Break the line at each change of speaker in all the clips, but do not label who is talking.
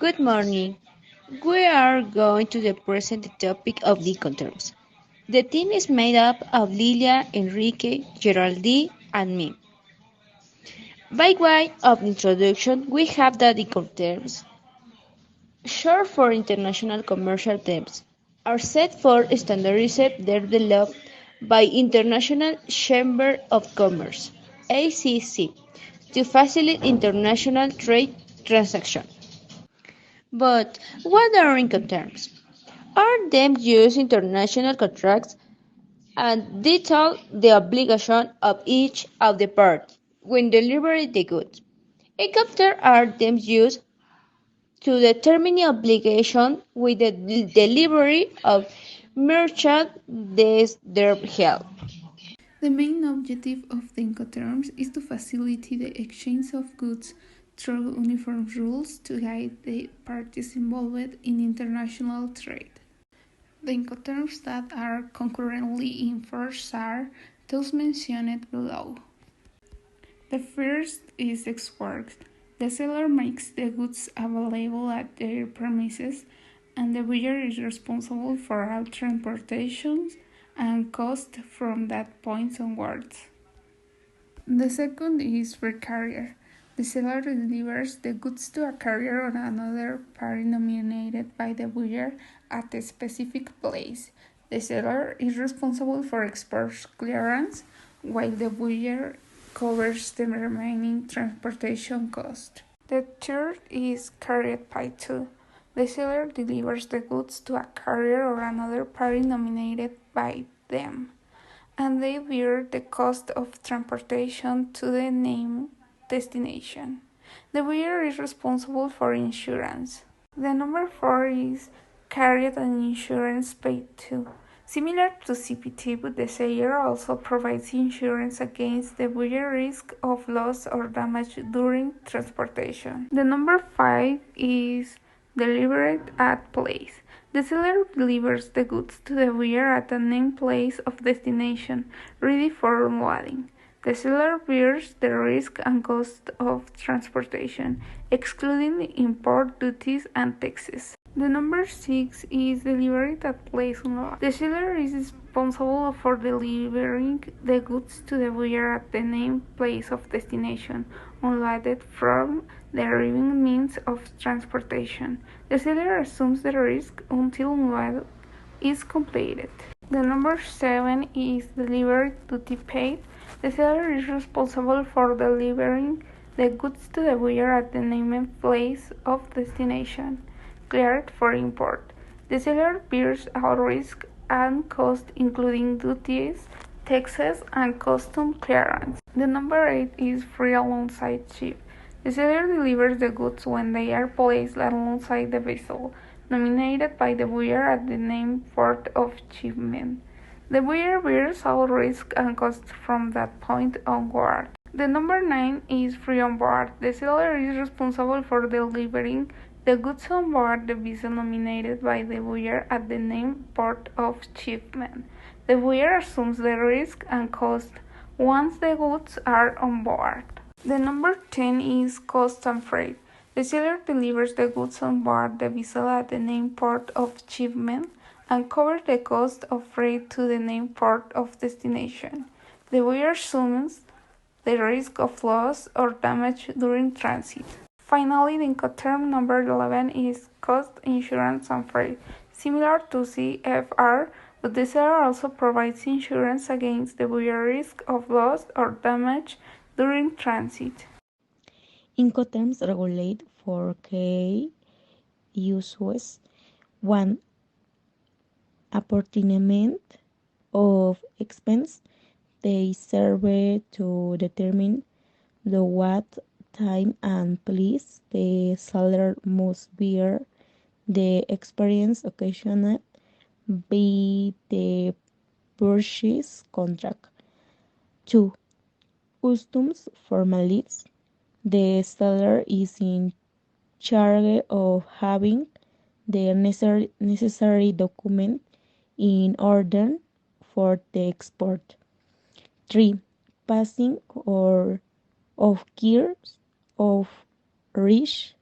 Good morning. We are going to present the topic of legal terms. The team is made up of Lilia, Enrique, Geraldine, and me. By way of introduction, we have the legal terms, short for international commercial terms, are set for standardized developed by International Chamber of Commerce (ACC) to facilitate international trade transactions. But what are Incoterms? Are them use international contracts and detail the obligation of each of the parties when delivering the goods. Incoterms are them used to determine the obligation with the delivery of merchandise their help.
The main objective of the Incoterms is to facilitate the exchange of goods through uniform rules to guide the parties involved in international trade. The Incoterms that are concurrently in force are those mentioned below. The first is export. The seller makes the goods available at their premises, and the buyer is responsible for all transportation and cost from that point onwards. The second is for carrier. The seller delivers the goods to a carrier or another party nominated by the buyer at a specific place. The seller is responsible for export clearance, while the buyer covers the remaining transportation cost. The third is carried by two. The seller delivers the goods to a carrier or another party nominated by them, and they bear the cost of transportation to the named destination. The buyer is responsible for insurance. The number 4 is carried and insurance paid to. Similar to CPT, but the seller also provides insurance against the buyer risk of loss or damage during transportation. The number 5 is delivered at place. The seller delivers the goods to the buyer at a named place of destination, ready for unloading. The seller bears the risk and cost of transportation, excluding import duties and taxes. The number 6 is delivered at place unload. The seller is responsible for delivering the goods to the buyer at the named place of destination, unloaded from the arriving means of transportation. The seller assumes the risk until unload is completed. The number 7 is delivery duty paid. The seller is responsible for delivering the goods to the buyer at the named place of destination, cleared for import. The seller bears all risk and cost, including duties, taxes, and custom clearance. The number 8 is free alongside ship. The seller delivers the goods when they are placed alongside the vessel, nominated by the buyer at the named port of shipment. The buyer bears all risk and costs from that point onward. The number 9 is free on board. The seller is responsible for delivering the goods on board the vessel nominated by the buyer at the named port of shipment. The buyer assumes the risk and cost once the goods are on board. The number 10 is cost and freight. The seller delivers the goods on board the vessel at the named port of shipment and covers the cost of freight to the named port of destination. The buyer assumes the risk of loss or damage during transit. Finally, the Incoterm number 11 is cost, insurance, and freight, similar to CFR, but the seller also provides insurance against the buyer risk of loss or damage during transit.
Incoterms regulate for key uses. 1. Apportionment of expense. They serve to determine the what time and place the seller must bear the expense occasioned by the purchase contract. 2. Customs formalities. The seller is in charge of having the necessary document in order for the export. 3. Passing or of gears of risk.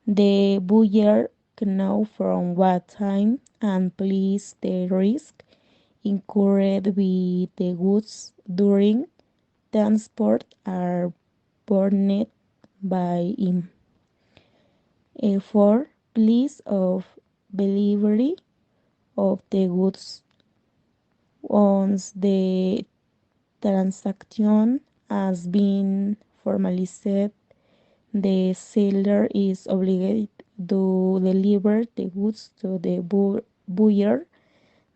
The buyer know from what time and place the risk incurred with the goods during transport are borne by him. For place of delivery of the goods, once the transaction has been formalized, the seller is obligated to deliver the goods to the buyer.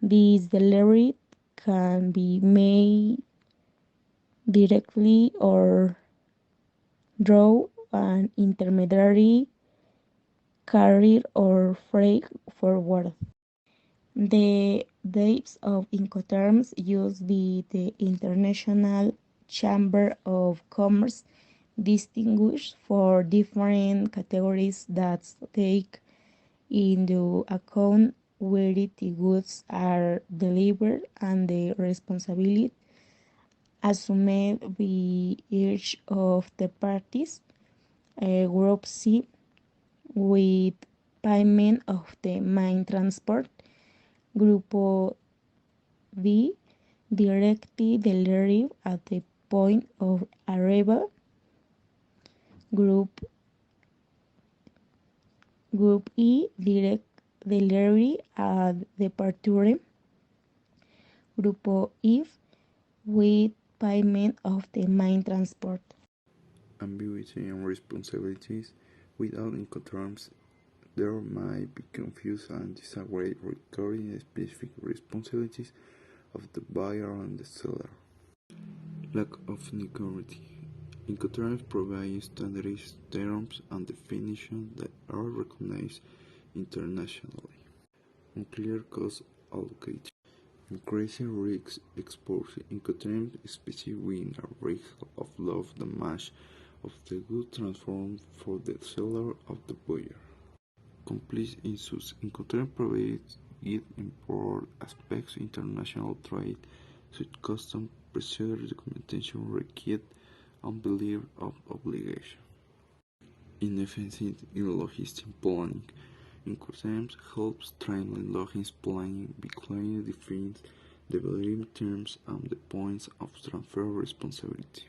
This delivery can be made directly or through an intermediary, carrier, or freight forward. The types of Incoterms used by the International Chamber of Commerce distinguish for different categories that take into account where the goods are delivered and the responsibility assumed by each of the parties. Group C, with payment of the main transport. Grupo D, directly delivered at the point of arrival. Group E, direct delivery at departure. Grupo F, with payment of the main transport.
Ambiguity and responsibilities. Without Incoterms, there might be confusion and disagreement regarding the specific responsibilities of the buyer and the seller. Lack of clarity. Incoterms provide standardized terms and definitions that are recognized internationally. Unclear cost allocation. Increasing risk exposure. Incoterms specify a risk of loss damage of the good transformed for the seller of the buyer. Complete issues. Incoterms provides it import aspects international trade, such custom procedure documentation required and belief of obligation. Inefficiency in logistic planning. Incoterms helps streamline logistic planning by clearly defines the delivery terms and the points of transfer responsibility.